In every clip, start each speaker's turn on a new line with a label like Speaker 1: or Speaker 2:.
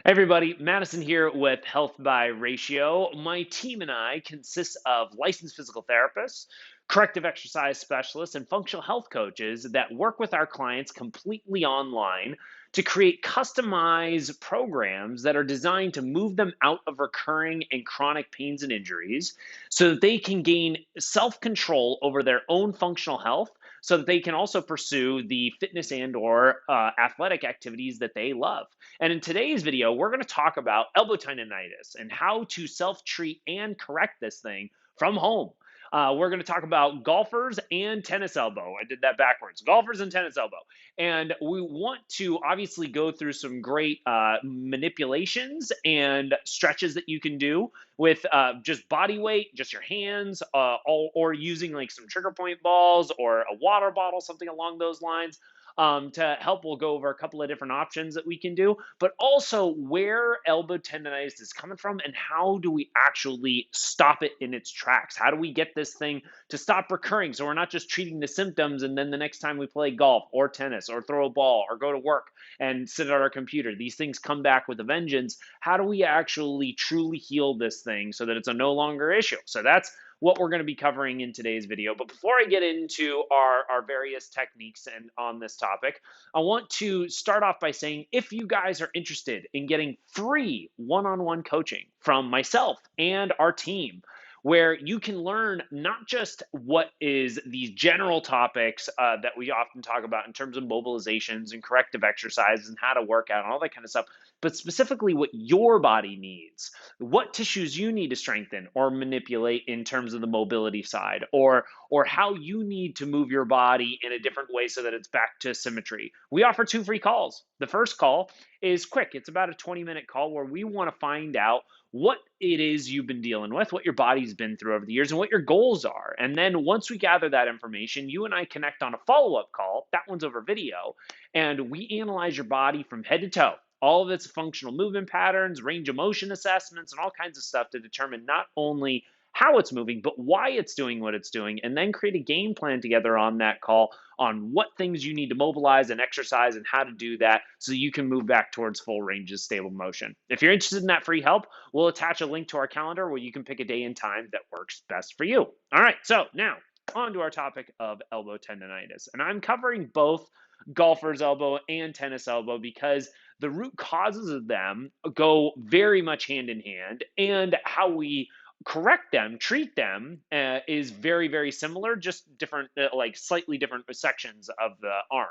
Speaker 1: Everybody, Madison here with Health by Ratio. My team and I consist of licensed physical therapists, corrective exercise specialists, and functional health coaches that work with our clients completely online to create customized programs that are designed to move them out of recurring and chronic pains and injuries so that they can gain self control over their own functional health so that they can also pursue the fitness and or athletic activities that they love. And in today's video, we're going to talk about elbow tendonitis and how to self-treat and correct this thing from home. We're going to talk about golfers and tennis elbow. I did that backwards. Golfers and tennis elbow. And we want to obviously go through some great manipulations and stretches that you can do with just body weight, just your hands, or using like some trigger point balls or a water bottle, something along those lines to help. We'll go over a couple of different options that we can do, but also where elbow tendonitis is coming from and how do we actually stop it in its tracks? How do we get this thing to stop recurring so we're not just treating the symptoms and then the next time we play golf or tennis or throw a ball or go to work and sit at our computer, these things come back with a vengeance. How do we actually truly heal this thing so that it's a no longer issue? So that's what we're going to be covering in today's video. But before I get into our various techniques and on this topic, I want to start off by saying if you guys are interested in getting free one-on-one coaching from myself and our team, where you can learn not just what is these general topics that we often talk about in terms of mobilizations and corrective exercises and how to work out and all that kind of stuff, but specifically what your body needs, what tissues you need to strengthen or manipulate in terms of the mobility side, or how you need to move your body in a different way so that it's back to symmetry. We offer 2 free calls. The first call is quick. It's about a 20-minute call where we want to find out what it is you've been dealing with, what your body's been through over the years, and what your goals are. And then once we gather that information, you and I connect on a follow-up call. That one's over video, and we analyze your body from head to toe, all of its functional movement patterns, range of motion assessments, and all kinds of stuff to determine not only how it's moving, but why it's doing what it's doing, and then create a game plan together on that call on what things you need to mobilize and exercise and how to do that so you can move back towards full range of stable motion. If you're interested in that free help, we'll attach a link to our calendar where you can pick a day and time that works best for you. All right, so now on to our topic of elbow tendonitis. And I'm covering both golfer's elbow and tennis elbow because the root causes of them go very much hand in hand, and how we correct them, treat them is very, very similar, just different, like slightly different sections of the arm.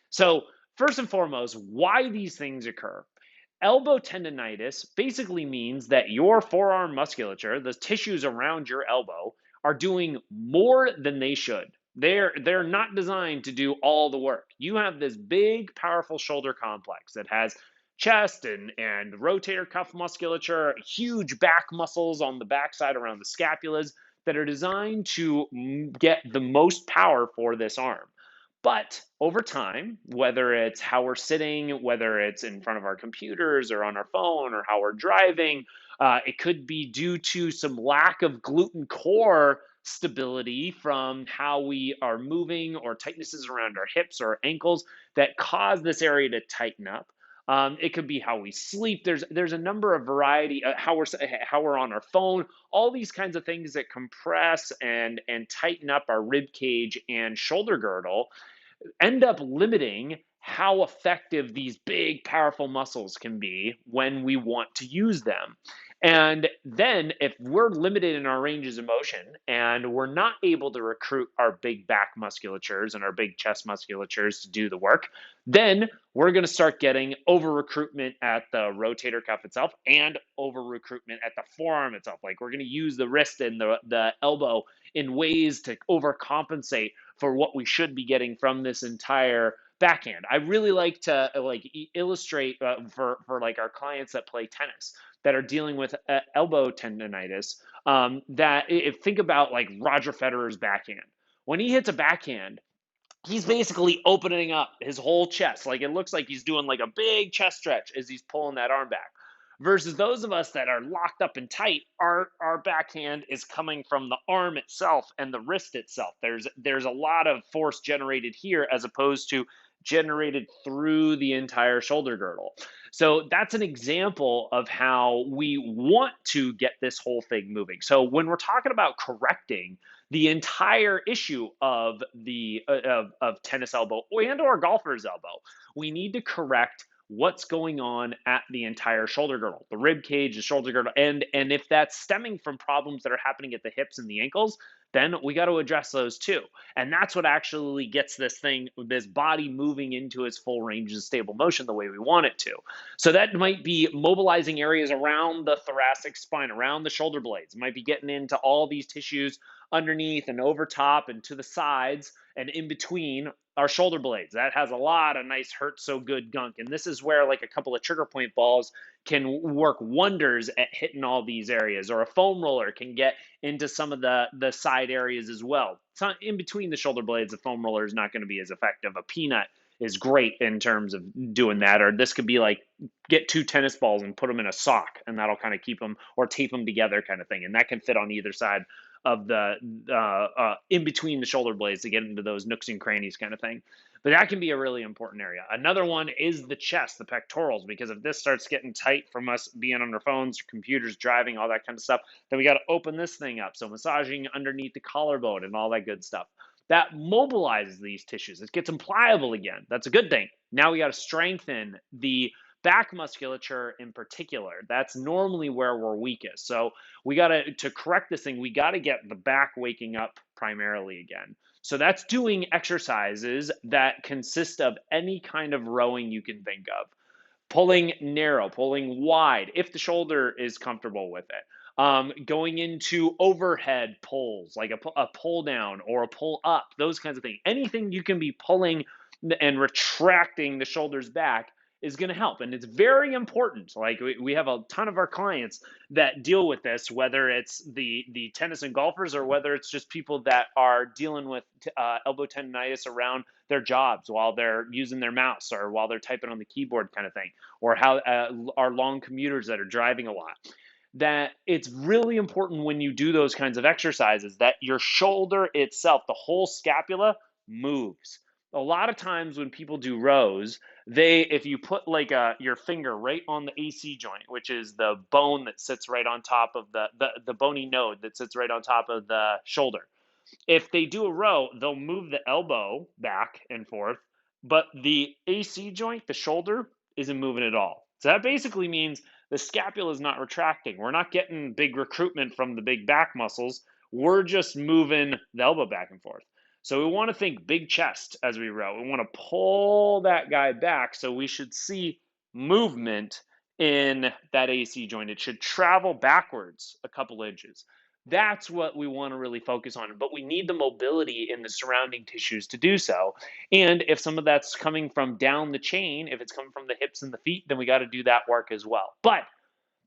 Speaker 1: So, first and foremost, why these things occur. Elbow tendonitis basically means that your forearm musculature, the tissues around your elbow, are doing more than they should. They're not designed to do all the work. You have this big, powerful shoulder complex that has chest and rotator cuff musculature, huge back muscles on the backside around the scapulas that are designed to get the most power for this arm. But over time, whether it's how we're sitting, whether it's in front of our computers or on our phone or how we're driving, it could be due to some lack of gluten core stability from how we are moving or tightnesses around our hips or ankles that cause this area to tighten up. It could be how we sleep. There's a number of variety how we're on our phone. All these kinds of things that compress and tighten up our rib cage and shoulder girdle end up limiting how effective these big, powerful muscles can be when we want to use them. And then, if we're limited in our ranges of motion and we're not able to recruit our big back musculatures and our big chest musculatures to do the work, then we're going to start getting over recruitment at the rotator cuff itself and over recruitment at the forearm itself. Like we're going to use the wrist and the elbow in ways to overcompensate for what we should be getting from this entire backhand. I really like to illustrate for like our clients that play tennis that are dealing with elbow tendonitis. Think about like Roger Federer's backhand. When he hits a backhand, he's basically opening up his whole chest. Like it looks like he's doing like a big chest stretch as he's pulling that arm back. Versus those of us that are locked up and tight, our backhand is coming from the arm itself and the wrist itself. There's a lot of force generated here as opposed to generated through the entire shoulder girdle. So that's an example of how we want to get this whole thing moving. So when we're talking about correcting the entire issue of the of tennis elbow and or golfer's elbow, we need to correct what's going on at the entire shoulder girdle, the rib cage, the shoulder girdle, and if that's stemming from problems that are happening at the hips and the ankles, then we got to address those too. And that's what actually gets this body moving into its full range of stable motion the way we want it to. So that might be mobilizing areas around the thoracic spine, around the shoulder blades. It might be getting into all these tissues underneath and over top and to the sides and in between our shoulder blades. That has a lot of nice hurt so good gunk. And this is where like a couple of trigger point balls can work wonders at hitting all these areas, or a foam roller can get into some of the side areas as well. It's not in between the shoulder blades. The foam roller is not going to be as effective. A peanut is great in terms of doing that. Or this could be like get two tennis balls and put them in a sock, and that'll kind of keep them, or tape them together kind of thing. And that can fit on either side of the in between the shoulder blades to get into those nooks and crannies kind of thing. But that can be a really important area. Another one is the chest, the pectorals, because if this starts getting tight from us being on our phones, computers, driving, all that kind of stuff, then we got to open this thing up. So massaging underneath the collarbone and all that good stuff. That mobilizes these tissues. It gets them pliable again. That's a good thing. Now we got to strengthen the back musculature in particular. That's normally where we're weakest. So we got to correct this thing, we got to get the back waking up primarily again. So that's doing exercises that consist of any kind of rowing you can think of. Pulling narrow, pulling wide, if the shoulder is comfortable with it. Going into overhead pulls, like a pull down or a pull up, those kinds of things. Anything you can be pulling and retracting the shoulders back is going to help. And it's very important. Like we have a ton of our clients that deal with this, whether it's the tennis and golfers, or whether it's just people that are dealing with elbow tendonitis around their jobs while they're using their mouse or while they're typing on the keyboard kind of thing, or how our long commuters that are driving a lot. That it's really important when you do those kinds of exercises that your shoulder itself, the whole scapula, moves. A lot of times when people do rows, if you put like your finger right on the AC joint, which is the bone that sits right on top of the bony node that sits right on top of the shoulder. If they do a row, they'll move the elbow back and forth, but the AC joint, the shoulder, isn't moving at all. So that basically means the scapula is not retracting. We're not getting big recruitment from the big back muscles. We're just moving the elbow back and forth. So we want to think big chest as we row. We want to pull that guy back. So we should see movement in that AC joint. It should travel backwards a couple inches. That's what we want to really focus on. But we need the mobility in the surrounding tissues to do so. And if some of that's coming from down the chain, if it's coming from the hips and the feet, then we got to do that work as well. But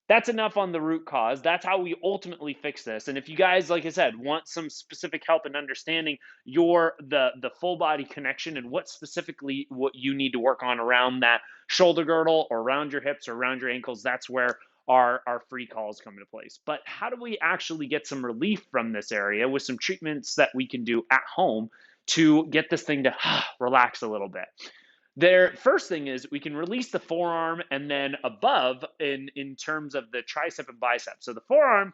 Speaker 1: that's enough on the root cause. That's how we ultimately fix this. And if you guys, like I said, want some specific help in understanding the full body connection and what you need to work on around that shoulder girdle or around your hips or around your ankles, that's where our free calls come into place. But how do we actually get some relief from this area with some treatments that we can do at home to get this thing to relax a little bit? Their first thing is we can release the forearm, and then above in terms of the tricep and bicep. So the forearm,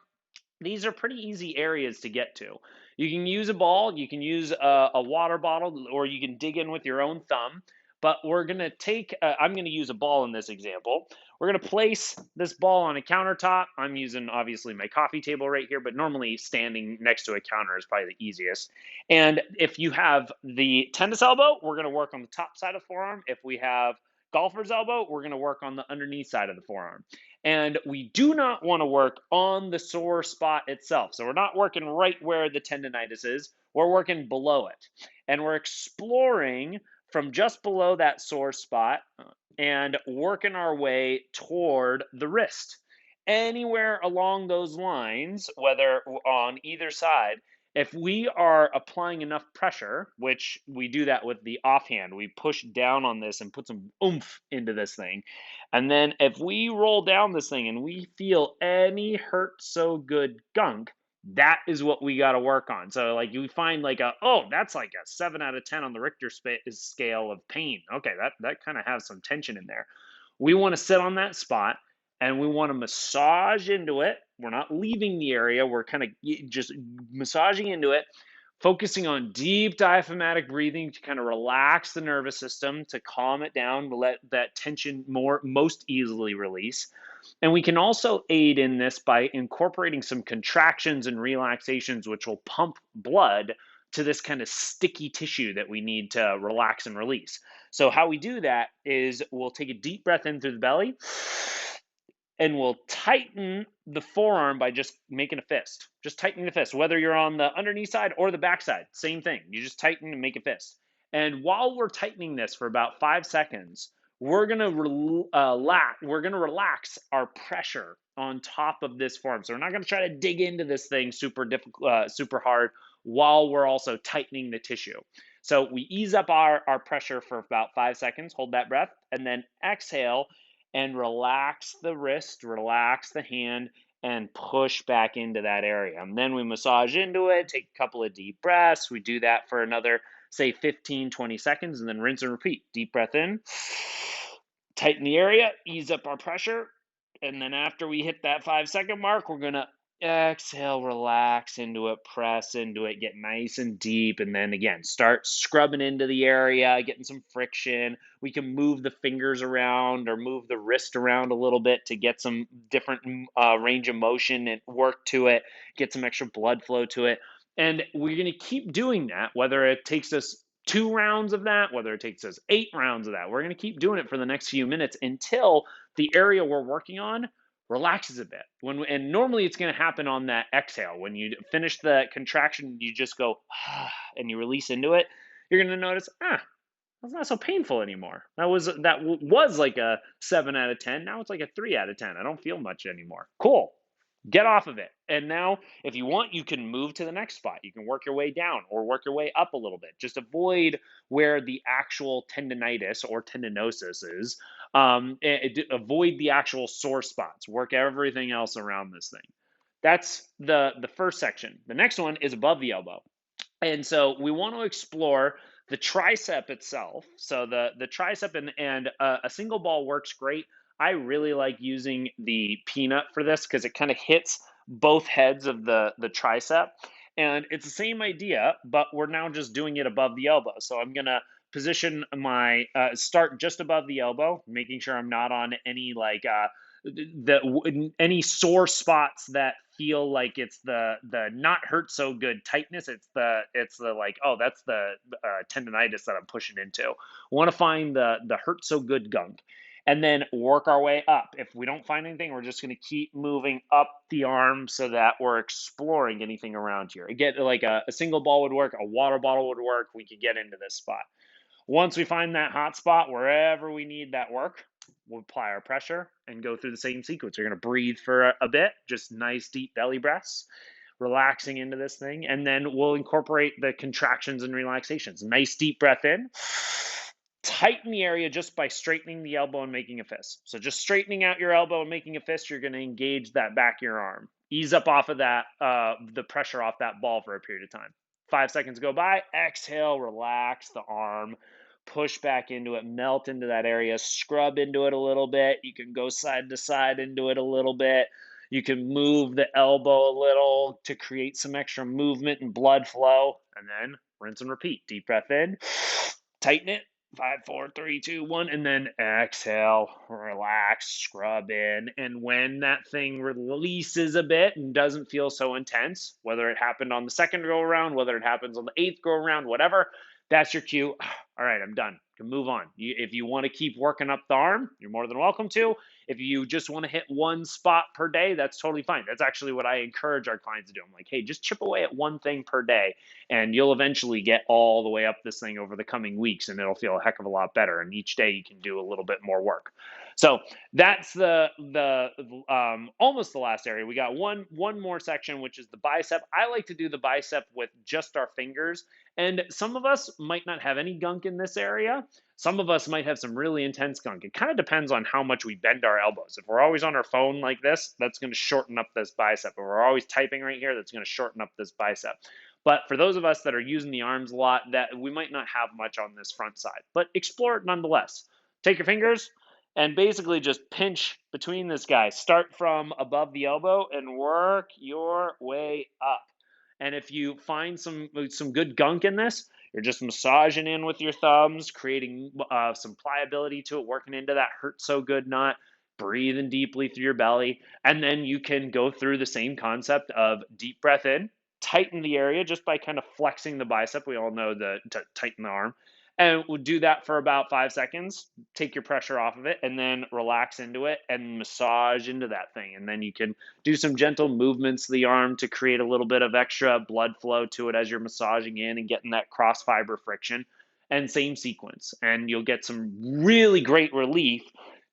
Speaker 1: these are pretty easy areas to get to. You can use a ball, you can use a water bottle, or you can dig in with your own thumb. But we're going to I'm going to use a ball in this example. We're going to place this ball on a countertop. I'm using obviously my coffee table right here, but normally standing next to a counter is probably the easiest. And if you have the tennis elbow, we're going to work on the top side of the forearm. If we have golfer's elbow, we're going to work on the underneath side of the forearm. And we do not want to work on the sore spot itself. So we're not working right where the tendonitis is. We're working below it. And we're exploring from just below that sore spot and working our way toward the wrist. Anywhere along those lines, whether on either side, if we are applying enough pressure, which we do that with the offhand, we push down on this and put some oomph into this thing. And then if we roll down this thing and we feel any hurt so good gunk, That is what we got to work on. So like you find like oh, that's like a 7 out of 10 on the Richter scale of pain. Okay, that kind of has some tension in there. We want to sit on that spot and we want to massage into it. We're not leaving the area. We're kind of just massaging into it, focusing on deep diaphragmatic breathing to kind of relax the nervous system, to calm it down, to let that tension most easily release. And we can also aid in this by incorporating some contractions and relaxations, which will pump blood to this kind of sticky tissue that we need to relax and release. So, how we do that is we'll take a deep breath in through the belly and we'll tighten the forearm by just making a fist. Just tightening the fist, whether you're on the underneath side or the back side, same thing. You just tighten and make a fist. And while we're tightening this for about 5 seconds, we're gonna relax our pressure on top of this forearm. So we're not gonna try to dig into this thing super difficult, super hard, while we're also tightening the tissue. So we ease up our pressure for about 5 seconds, hold that breath, and then exhale and relax the wrist, relax the hand, and push back into that area. And then we massage into it, take a couple of deep breaths. We do that for another, say, 15, 20 seconds, and then rinse and repeat. Deep breath in, tighten the area, ease up our pressure. And then after we hit that 5 second mark, we're going to exhale, relax into it, press into it, get nice and deep. And then again, start scrubbing into the area, getting some friction. We can move the fingers around or move the wrist around a little bit to get some different range of motion and work to it, get some extra blood flow to it. And we're going to keep doing that, whether it takes us 2 rounds of that, whether it takes us 8 rounds of that. We're going to keep doing it for the next few minutes until the area we're working on relaxes a bit. And normally it's going to happen on that exhale. When you finish the contraction, you just go and you release into it. You're going to notice, that's not so painful anymore. That was like a 7 out of 10. Now it's like a 3 out of 10. I don't feel much anymore. Cool. Get off of it. And now, if you want, you can move to the next spot. You can work your way down or work your way up a little bit. Just avoid where the actual tendonitis or tendinosis is. Avoid the actual sore spots. Work everything else around this thing. That's the first section. The next one is above the elbow. And so we want to explore the tricep itself. So the tricep and a single ball works great. I really like using the peanut for this because it kind of hits both heads of the tricep. And it's the same idea, but we're now just doing it above the elbow. So I'm gonna position my start just above the elbow, making sure I'm not on any like any sore spots that feel like it's the not hurt so good tightness. It's the like, oh, that's the tendonitis that I'm pushing into. Want to find the hurt so good gunk, and then work our way up. If we don't find anything, we're just going to keep moving up the arm so that we're exploring anything around here. Again, like a single ball would work, a water bottle would work. We could get into this spot. Once we find that hot spot, wherever we need that work, we'll apply our pressure and go through the same sequence. You're going to breathe for a bit, just nice deep belly breaths, relaxing into this thing. And then we'll incorporate the contractions and relaxations. Nice deep breath in. Tighten the area just by straightening the elbow and making a fist. So just straightening out your elbow and making a fist, you're going to engage that back of your arm. Ease up off of that, the pressure off that ball for a period of time. 5 seconds go by. Exhale, relax the arm. Push back into it, melt into that area, scrub into it a little bit. You can go side to side into it a little bit. You can move the elbow a little to create some extra movement and blood flow. And then rinse and repeat. Deep breath in, tighten it. 5, 4, 3, 2, 1, and then exhale, relax, scrub in. And when that thing releases a bit and doesn't feel so intense, whether it happened on the second go around, whether it happens on the eighth go around, whatever, that's your cue. All right, I'm done. You can move on. If you want to keep working up the arm, you're more than welcome to. If you just want to hit one spot per day, that's totally fine. That's actually what I encourage our clients to do. I'm like, hey, just chip away at one thing per day, and you'll eventually get all the way up this thing over the coming weeks, and it'll feel a heck of a lot better. And each day you can do a little bit more work. So that's the almost the last area. We got one more section, which is the bicep. I like to do the bicep with just our fingers. And some of us might not have any gunk in this area. Some of us might have some really intense gunk. It kind of depends on how much we bend our elbows. If we're always on our phone like this, that's going to shorten up this bicep. If we're always typing right here, that's going to shorten up this bicep. But for those of us that are using the arms a lot, that we might not have much on this front side, but explore it nonetheless. Take your fingers and basically just pinch between this guy. Start from above the elbow and work your way up. And if you find some good gunk in this, you're just massaging in with your thumbs, creating some pliability to it, working into that hurt so good knot, breathing deeply through your belly. And then you can go through the same concept of deep breath in, tighten the area just by kind of flexing the bicep. We all know to tighten the arm. And we'll do that for about 5 seconds. Take your pressure off of it and then relax into it and massage into that thing. And then you can do some gentle movements of the arm to create a little bit of extra blood flow to it as you're massaging in and getting that cross fiber friction. And same sequence. And you'll get some really great relief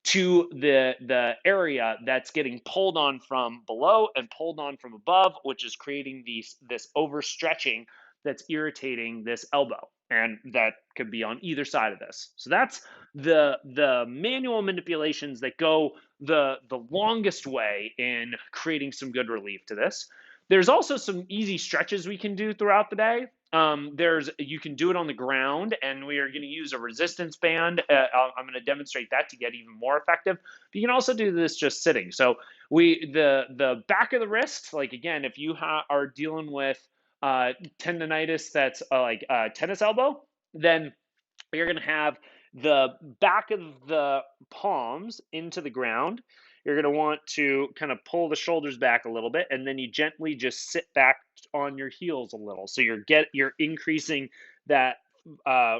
Speaker 1: to the area that's getting pulled on from below and pulled on from above, which is creating this overstretching that's irritating this elbow, and that could be on either side of this. So that's the manual manipulations that go the longest way in creating some good relief to this. There's also some easy stretches we can do throughout the day. You can do it on the ground, and we are going to use a resistance band. I'm going to demonstrate that to get even more effective. But you can also do this just sitting. So the back of the wrist, like again, if you are dealing with tendonitis that's like tennis elbow, then you're going to have the back of the palms into the ground. You're going to want to kind of pull the shoulders back a little bit, and then you gently just sit back on your heels a little. So you're increasing that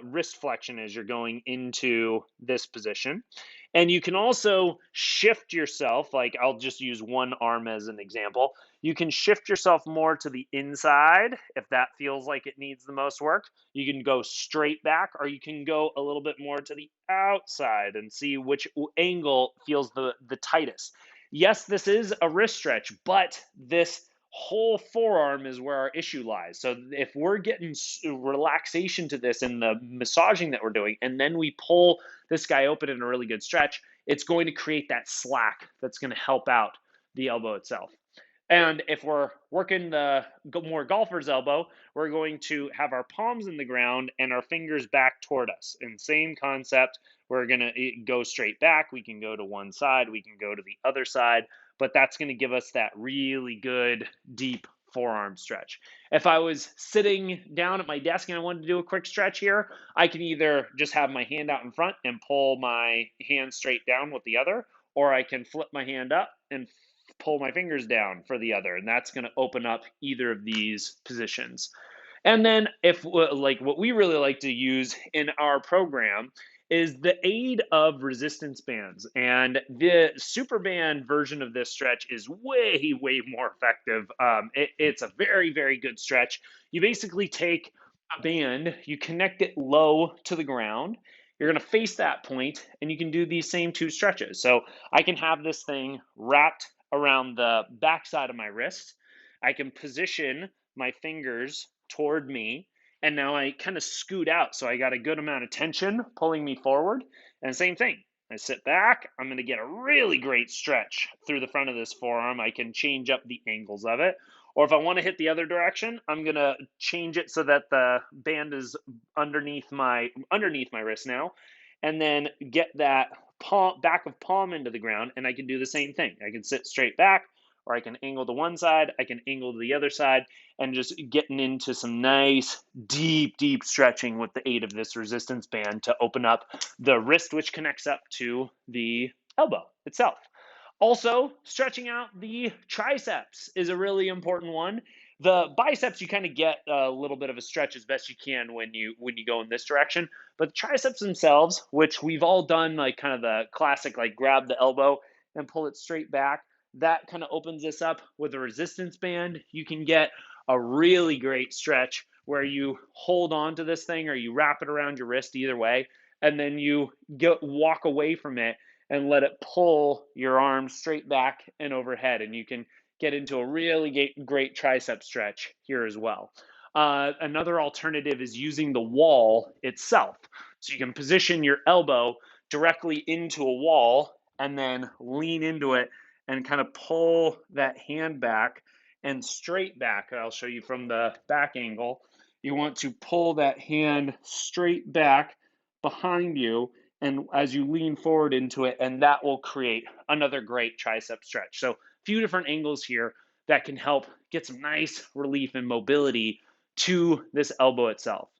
Speaker 1: wrist flexion as you're going into this position. And you can also shift yourself, like I'll just use one arm as an example. You can shift yourself more to the inside if that feels like it needs the most work. You can go straight back, or you can go a little bit more to the outside and see which angle feels the tightest. Yes, this is a wrist stretch, but this whole forearm is where our issue lies. So if we're getting relaxation to this in the massaging that we're doing, and then we pull this guy open in a really good stretch, it's going to create that slack that's going to help out the elbow itself. And if we're working the more golfer's elbow, we're going to have our palms in the ground and our fingers back toward us. And same concept, we're going to go straight back. We can go to one side, we can go to the other side, but that's going to give us that really good, deep forearm stretch. If I was sitting down at my desk and I wanted to do a quick stretch here, I can either just have my hand out in front and pull my hand straight down with the other, or I can flip my hand up and pull my fingers down for the other, and that's going to open up either of these positions. And then if like what we really like to use in our program is the aid of resistance bands. And the super band version of this stretch is way more effective. It's a very good stretch. You basically take a band, you connect it low to the ground. You're going to face that point, and you can do these same two stretches. So I can have this thing wrapped around the backside of my wrist. I can position my fingers toward me, and now I kind of scoot out. So I got a good amount of tension pulling me forward. And same thing. I sit back. I'm going to get a really great stretch through the front of this forearm. I can change up the angles of it. Or if I want to hit the other direction, I'm going to change it so that the band is underneath my wrist now, and then get that back of palm into the ground, and I can do the same thing. I can sit straight back, or I can angle to one side, I can angle to the other side, and just getting into some nice, deep stretching with the aid of this resistance band to open up the wrist, which connects up to the elbow itself. Also, stretching out the triceps is a really important one. The biceps, you kind of get a little bit of a stretch as best you can when you go in this direction. But the triceps themselves, which we've all done, like kind of the classic, like grab the elbow and pull it straight back, that kind of opens this up with a resistance band. You can get a really great stretch where you hold on to this thing or you wrap it around your wrist, either way, and then you walk away from it and let it pull your arms straight back and overhead. And you can get into a really great tricep stretch here as well. Another alternative is using the wall itself. So you can position your elbow directly into a wall and then lean into it and kind of pull that hand back and straight back. I'll show you from the back angle. You want to pull that hand straight back behind you and as you lean forward into it, and that will create another great tricep stretch. So a few different angles here that can help get some nice relief and mobility to this elbow itself.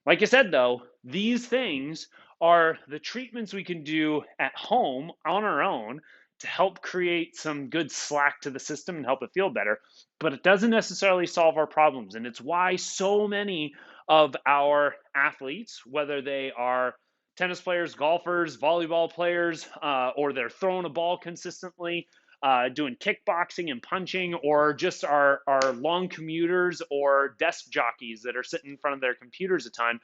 Speaker 1: Like I said, though, these things are the treatments we can do at home on our own to help create some good slack to the system and help it feel better. But it doesn't necessarily solve our problems. And it's why so many of our athletes, whether they are tennis players, golfers, volleyball players, or they're throwing a ball consistently, doing kickboxing and punching, or just our long commuters or desk jockeys that are sitting in front of their computers a time,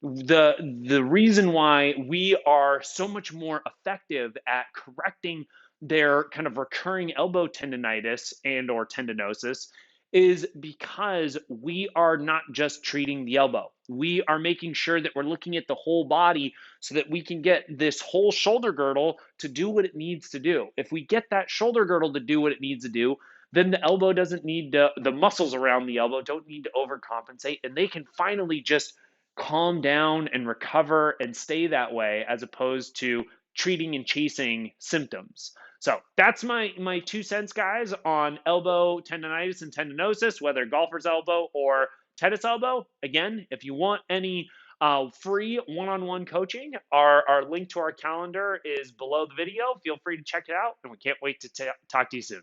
Speaker 1: the reason why we are so much more effective at correcting their kind of recurring elbow tendonitis and or tendinosis is because we are not just treating the elbow. We are making sure that we're looking at the whole body so that we can get this whole shoulder girdle to do what it needs to do. If we get that shoulder girdle to do what it needs to do, then the elbow doesn't need to, the muscles around the elbow don't need to overcompensate, and they can finally just calm down and recover and stay that way as opposed to treating and chasing symptoms. So that's my 2 cents, guys, on elbow tendonitis and tendinosis, whether golfer's elbow or tennis elbow. Again, if you want any free one-on-one coaching, our link to our calendar is below the video. Feel free to check it out, and we can't wait to talk to you soon.